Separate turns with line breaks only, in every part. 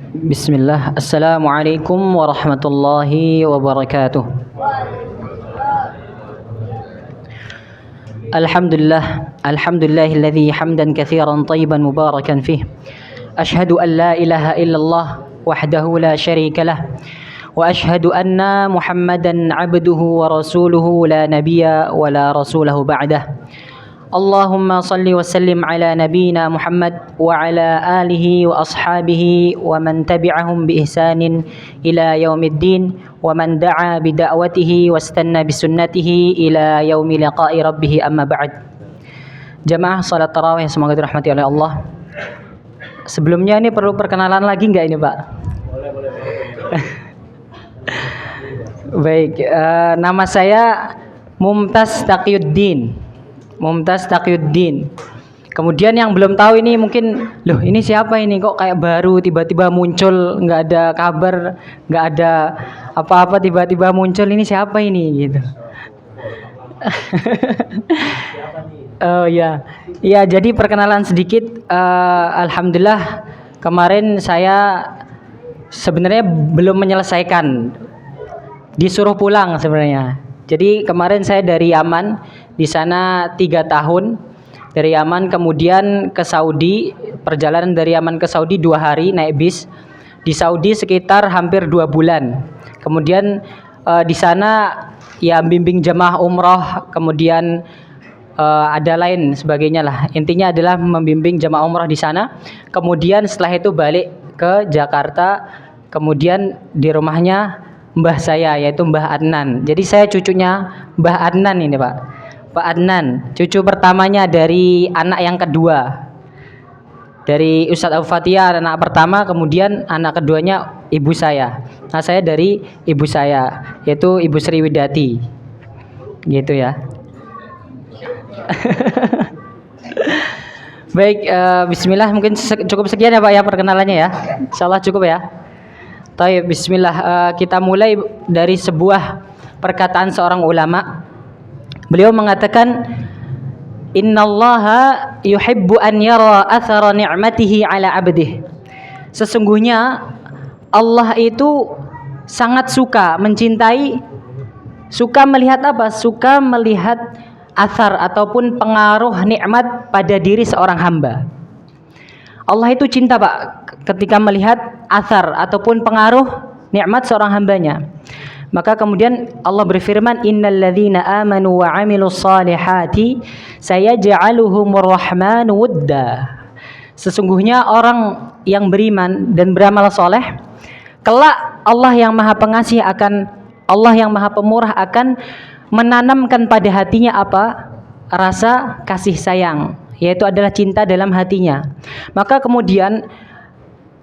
Bismillah. Assalamualaikum warahmatullahi wabarakatuh. Alhamdulillah. Alhamdulillahilladzi hamdan katsiran tayyiban mubarakan fih. Asyhadu an la ilaha illallah wahdahu la syarika lah. Wa asyhadu anna Muhammadan abduhu wa rasuluhu la nabiyya wa la rasulahu ba'dah. Allahumma salli wa sallim ala nabiyyina Muhammad wa ala alihi wa ashabihi wa man tabi'ahum bi ihsanin ila yaumiddin wa man da'a bi da'watihi wastanna bi sunnatihi ila yaumi liqa'i rabbih, amma ba'd. Jamaah salat tarawih semoga dirahmati oleh Allah. Sebelumnya ini perlu perkenalan lagi enggak ini, Pak? Boleh. Baik, nama saya Mumtaz Taqiyuddin. Kemudian yang belum tahu ini mungkin, loh ini siapa ini, kok kayak baru tiba-tiba muncul, nggak ada kabar, nggak ada apa-apa, tiba-tiba muncul, ini siapa ini gitu. Oh ya, jadi perkenalan sedikit. Alhamdulillah kemarin saya sebenarnya belum menyelesaikan, disuruh pulang sebenarnya. Jadi kemarin saya dari Yaman, di sana 3 tahun dari Yaman, kemudian ke Saudi, perjalanan dari Yaman ke Saudi 2 hari naik bis, di Saudi sekitar hampir 2 bulan. Kemudian di sana ya bimbing jamaah umroh, kemudian ada lain sebagainya lah. Intinya adalah membimbing jamaah umroh di sana. Kemudian setelah itu balik ke Jakarta, kemudian di rumahnya mbah saya, yaitu Mbah Adnan. Jadi saya cucunya Mbah Adnan ini, Pak Adnan, cucu pertamanya dari anak yang kedua dari Ustadz Abu Fatihah, anak pertama, kemudian anak keduanya ibu saya. Nah, saya dari ibu saya, yaitu Ibu Sri Widati, gitu ya. Baik, bismillah, mungkin cukup sekian ya Pak ya perkenalannya ya. Insyaallah cukup ya. Baik, bismillah, kita mulai dari sebuah perkataan seorang ulama. Beliau mengatakan, innallaha yuhibbu an yara athara ni'matihi ala 'abdihi. Sesungguhnya Allah itu sangat suka, mencintai, suka melihat apa? Suka melihat athar ataupun pengaruh nikmat pada diri seorang hamba. Allah itu cinta, Pak, ketika melihat athar ataupun pengaruh nikmat seorang hambanya. Maka kemudian Allah berfirman, innalladzina amanu wa 'amilus solihati sayaj'aluhumur rahmanu wudda. Sesungguhnya orang yang beriman dan beramal soleh, kelak Allah yang Maha Pengasih Allah yang Maha Pemurah akan menanamkan pada hatinya apa? Rasa kasih sayang, yaitu adalah cinta dalam hatinya. Maka kemudian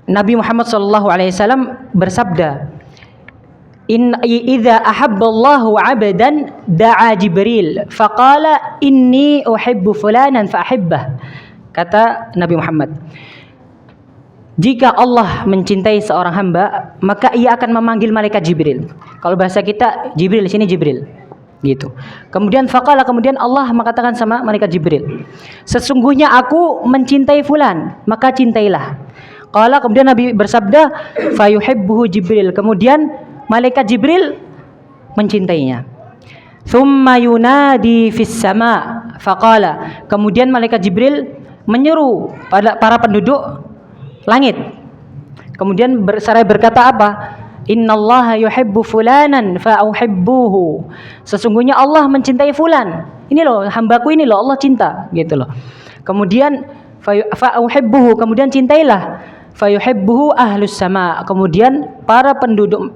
Nabi Muhammad SAW bersabda, idza ahabballahu 'abdan da'a Jibril faqala inni uhibbu fulanan fa ahibbah. Kata Nabi Muhammad, jika Allah mencintai seorang hamba, maka ia akan memanggil malaikat Jibril. Kalau bahasa kita Jibril, sini Jibril, gitu. Kemudian faqala, kemudian Allah mengatakan sama malaikat Jibril, sesungguhnya aku mencintai fulan, maka cintailah. Qala, kemudian Nabi bersabda, fayuhibbuhu Jibril, kemudian malaikat Jibril mencintainya. Thumma yunadi fis sama faqala, kemudian malaikat Jibril menyeru pada para penduduk langit. Kemudian seraya berkata apa? Innallaha yuhibbu fulanan fa uhibbuhu. Sesungguhnya Allah mencintai fulan. Ini loh hambaku, ini loh Allah cinta, gitu loh. Kemudian fa uhibbuhu, kemudian cintailah. Fa yuhibbuhu ahlus sama. Kemudian para penduduk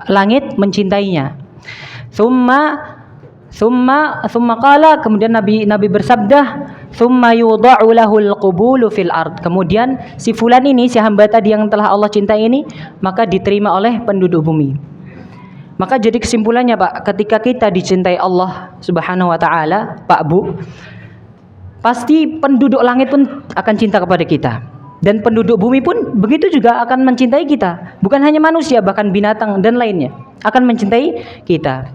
langit mencintainya. Thumma qala, kemudian Nabi bersabda, thumma yudha'u lahul qubulu fil ard. Kemudian si fulan ini, si hamba tadi yang telah Allah cintai ini, maka diterima oleh penduduk bumi. Maka jadi kesimpulannya, Pak, ketika kita dicintai Allah Subhanahu wa taala, Pak Bu, pasti penduduk langit pun akan cinta kepada kita. Dan penduduk bumi pun begitu juga akan mencintai kita. Bukan hanya manusia, bahkan binatang dan lainnya akan mencintai kita.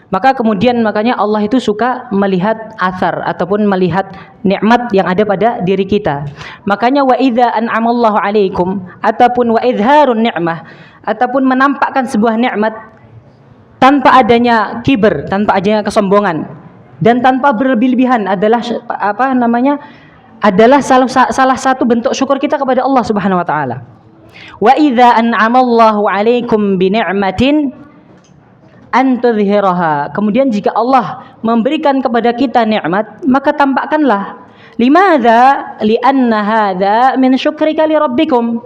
Maka kemudian makanya Allah itu suka melihat athar ataupun melihat nikmat yang ada pada diri kita. Makanya wa idza an'amallahu 'alaikum ataupun wa idharun ni'mah ataupun menampakkan sebuah nikmat tanpa adanya kiber, tanpa adanya kesombongan dan tanpa berlebih-lebihan adalah adalah salah satu bentuk syukur kita kepada Allah Subhanahu wa taala. Wa idza an'amallahu 'alaikum bi ni'matin an tudhhiraha. Kemudian jika Allah memberikan kepada kita nikmat, maka tampakkanlah. Limadza? Li'anna hadza min syukrika li rabbikum.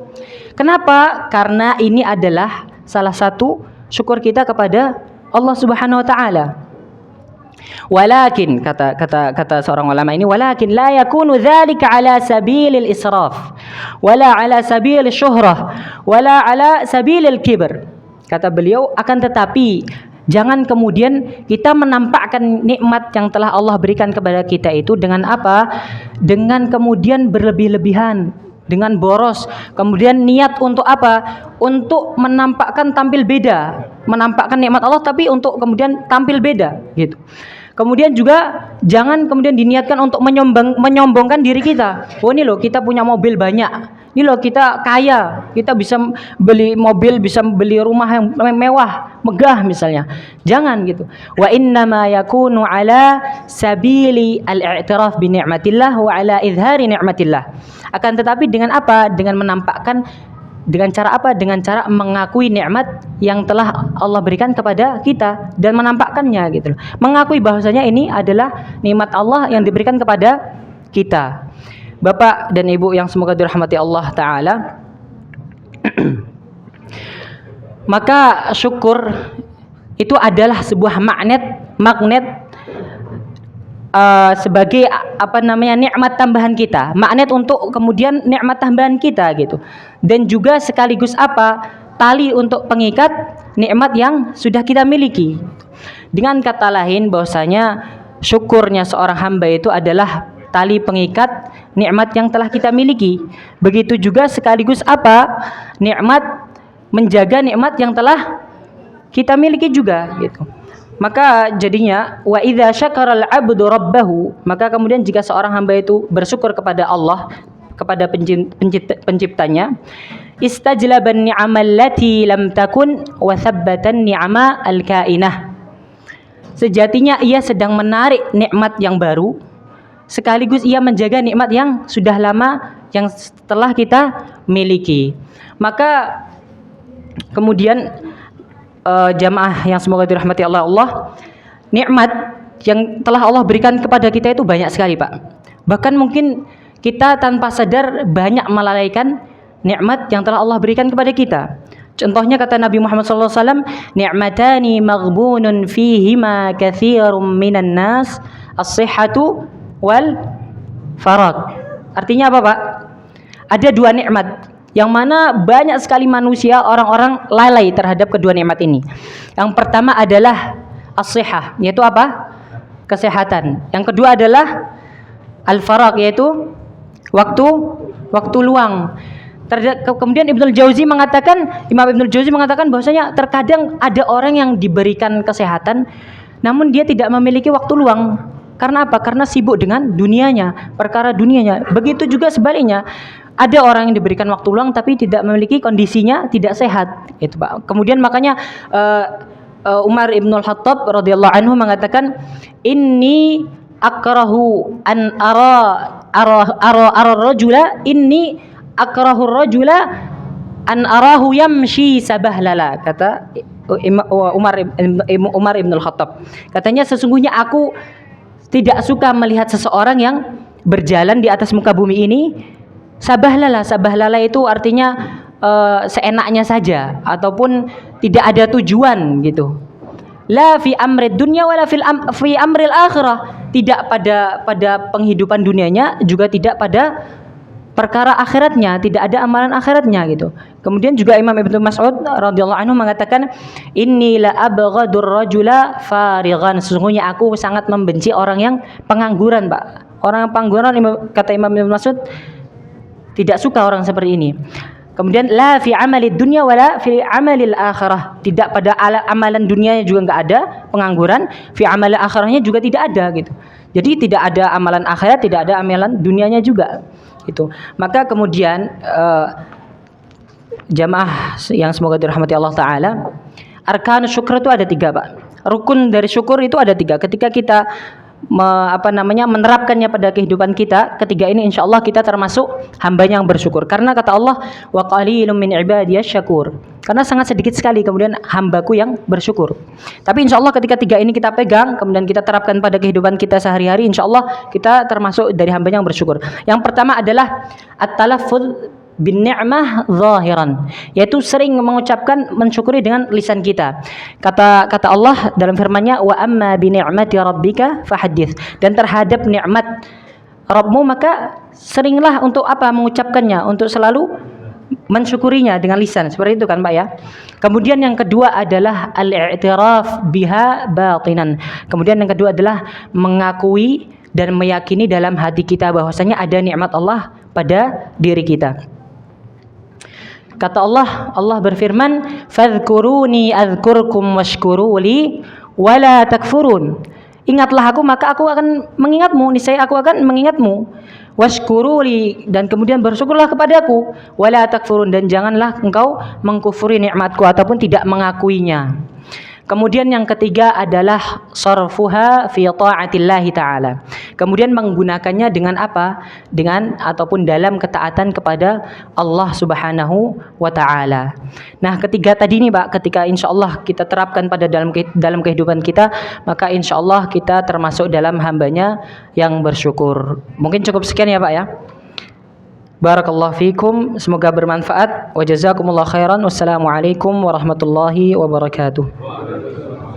Kenapa? Karena ini adalah salah satu syukur kita kepada Allah Subhanahu wa taala. Walakin kata seorang ulama ini, walakin la yakunu dzalika ala sabilil israf wala ala sabilis syuhrah wala ala sabilil kibr. Kata beliau, akan tetapi jangan kemudian kita menampakkan nikmat yang telah Allah berikan kepada kita itu dengan apa? Dengan kemudian berlebih-lebihan, dengan boros. Kemudian niat untuk apa? Untuk menampakkan tampil beda, menampakkan nikmat Allah tapi untuk kemudian tampil beda gitu. Kemudian juga jangan kemudian diniatkan untuk menyombongkan diri kita. Oh ini loh kita punya mobil banyak. Ini loh kita kaya, kita bisa beli mobil, bisa beli rumah yang mewah, megah misalnya. Jangan gitu. Wa innama yakunu ala sabili al-i'tiraf bi ni'matillah wa ala izhari ni'matillah. Akan tetapi dengan apa? Dengan menampakkan, dengan cara apa? Dengan cara mengakui nikmat yang telah Allah berikan kepada kita dan menampakkannya gitu. Mengakui bahwasanya ini adalah nikmat Allah yang diberikan kepada kita. Bapak dan Ibu yang semoga dirahmati Allah taala. Maka syukur itu adalah sebuah magnet sebagai nikmat tambahan kita, magnet untuk kemudian nikmat tambahan kita gitu. Dan juga sekaligus tali untuk pengikat nikmat yang sudah kita miliki. Dengan kata lain bahwasanya syukurnya seorang hamba itu adalah tali pengikat nikmat yang telah kita miliki. Begitu juga sekaligus nikmat menjaga nikmat yang telah kita miliki juga gitu. Maka jadinya wa idza syakaral 'abdu rabbahu, maka kemudian jika seorang hamba itu bersyukur kepada Allah, kepada penciptanya, istajlaban ni'amal lati lam takun wa thabbatan ni'ama al-kainah. Sejatinya ia sedang menarik nikmat yang baru, sekaligus ia menjaga nikmat yang sudah lama yang telah kita miliki. Maka kemudian jamaah yang semoga dirahmati Allah, nikmat yang telah Allah berikan kepada kita itu banyak sekali Pak. Bahkan mungkin kita tanpa sadar banyak melalaikan nikmat yang telah Allah berikan kepada kita. Contohnya kata Nabi Muhammad SAW, ni'matani maghbunun fihima katsirum minan nas, as-sihhatu wal farag. Artinya apa Pak? Ada dua nikmat yang mana banyak sekali manusia, orang-orang lalai terhadap kedua nikmat ini. Yang pertama adalah as-sihah, yaitu apa? Kesehatan. Yang kedua adalah al-farag, yaitu waktu luang. Kemudian Imam Ibnul Jauzi mengatakan bahwasanya terkadang ada orang yang diberikan kesehatan namun dia tidak memiliki waktu luang. Karena apa? Karena sibuk dengan dunianya, perkara dunianya. Begitu juga sebaliknya. Ada orang yang diberikan waktu luang tapi tidak memiliki kondisinya tidak sehat, itu Pak. Kemudian makanya Umar Ibnul Khattab radhiyallahu anhu mengatakan, inni akrahu an ara rajula an arahu yamshi sabahlala, kata Umar Ibnul Khattab. Katanya sesungguhnya aku tidak suka melihat seseorang yang berjalan di atas muka bumi ini sabahlala. Sabahlala itu artinya seenaknya saja ataupun tidak ada tujuan gitu. La fi amrid dunya wala fi amril akhirah. Tidak pada penghidupan dunianya, juga tidak pada perkara akhiratnya, tidak ada amalan akhiratnya gitu. Kemudian juga Imam Ibnu Mas'ud radhiyallahu anhu mengatakan, inni la abghadur rajula farighan. Sesungguhnya aku sangat membenci orang yang pengangguran, Pak. Orang yang pengangguran, kata Imam Ibnu Mas'ud, tidak suka orang seperti ini. Kemudian la fi amalid dunya wala fi amalil akhirah. Tidak pada amalan dunianya juga enggak ada pengangguran, fi amalil akhirahnya juga tidak ada gitu. Jadi tidak ada amalan akhirat, tidak ada amalan dunianya juga. Itu. Maka kemudian jamaah yang semoga dirahmati Allah taala, arkan syukur itu ada 3, Pak. Rukun dari syukur itu ada 3. Ketika kita menerapkannya pada kehidupan kita, ketiga ini insyaallah kita termasuk hambanya yang bersyukur. Karena kata Allah, wa qalilum min ibadiyasy syakur. Karena sangat sedikit sekali kemudian hambaku yang bersyukur. Tapi insyaallah ketika 3 ini kita pegang, kemudian kita terapkan pada kehidupan kita sehari-hari, insyaallah kita termasuk dari hambanya yang bersyukur. Yang pertama adalah at-talaffuz bin ni'mah zahiran, yaitu sering mengucapkan mensyukuri dengan lisan kita. Kata Allah dalam firman-Nya, wa amma bi ni'mati rabbika fahaddits, dan terhadap nikmat Rabbmu maka seringlah untuk apa mengucapkannya, untuk selalu mensyukurinya dengan lisan. Seperti itu kan Pak ya. Kemudian yang kedua adalah al-i'tiraf biha batinan. Kemudian yang kedua adalah mengakui dan meyakini dalam hati kita bahwasanya ada nikmat Allah pada diri kita. Kata Allah berfirman, "Fadhkuruni adzkurkum washkuruli wala takfurun." Ingatlah aku maka aku akan mengingatmu, niscaya aku akan mengingatmu. Washkuruli, dan kemudian bersyukurlah kepadaku, wala takfurun, dan janganlah engkau mengkufuri nikmatku ataupun tidak mengakuinya. Kemudian yang ketiga adalah sarfuha fi ta'atillahi ta'ala. Kemudian menggunakannya dengan apa? Dengan ataupun dalam ketaatan kepada Allah Subhanahu wa taala. Nah, ketiga tadi ini Pak, ketika insyaallah kita terapkan pada dalam kehidupan kita, maka insyaallah kita termasuk dalam hambanya yang bersyukur. Mungkin cukup sekian ya Pak ya. Barakallahu fikum, semoga bermanfaat. Wa jazakumullahu khairan. Wassalamualaikum warahmatullahi wabarakatuh.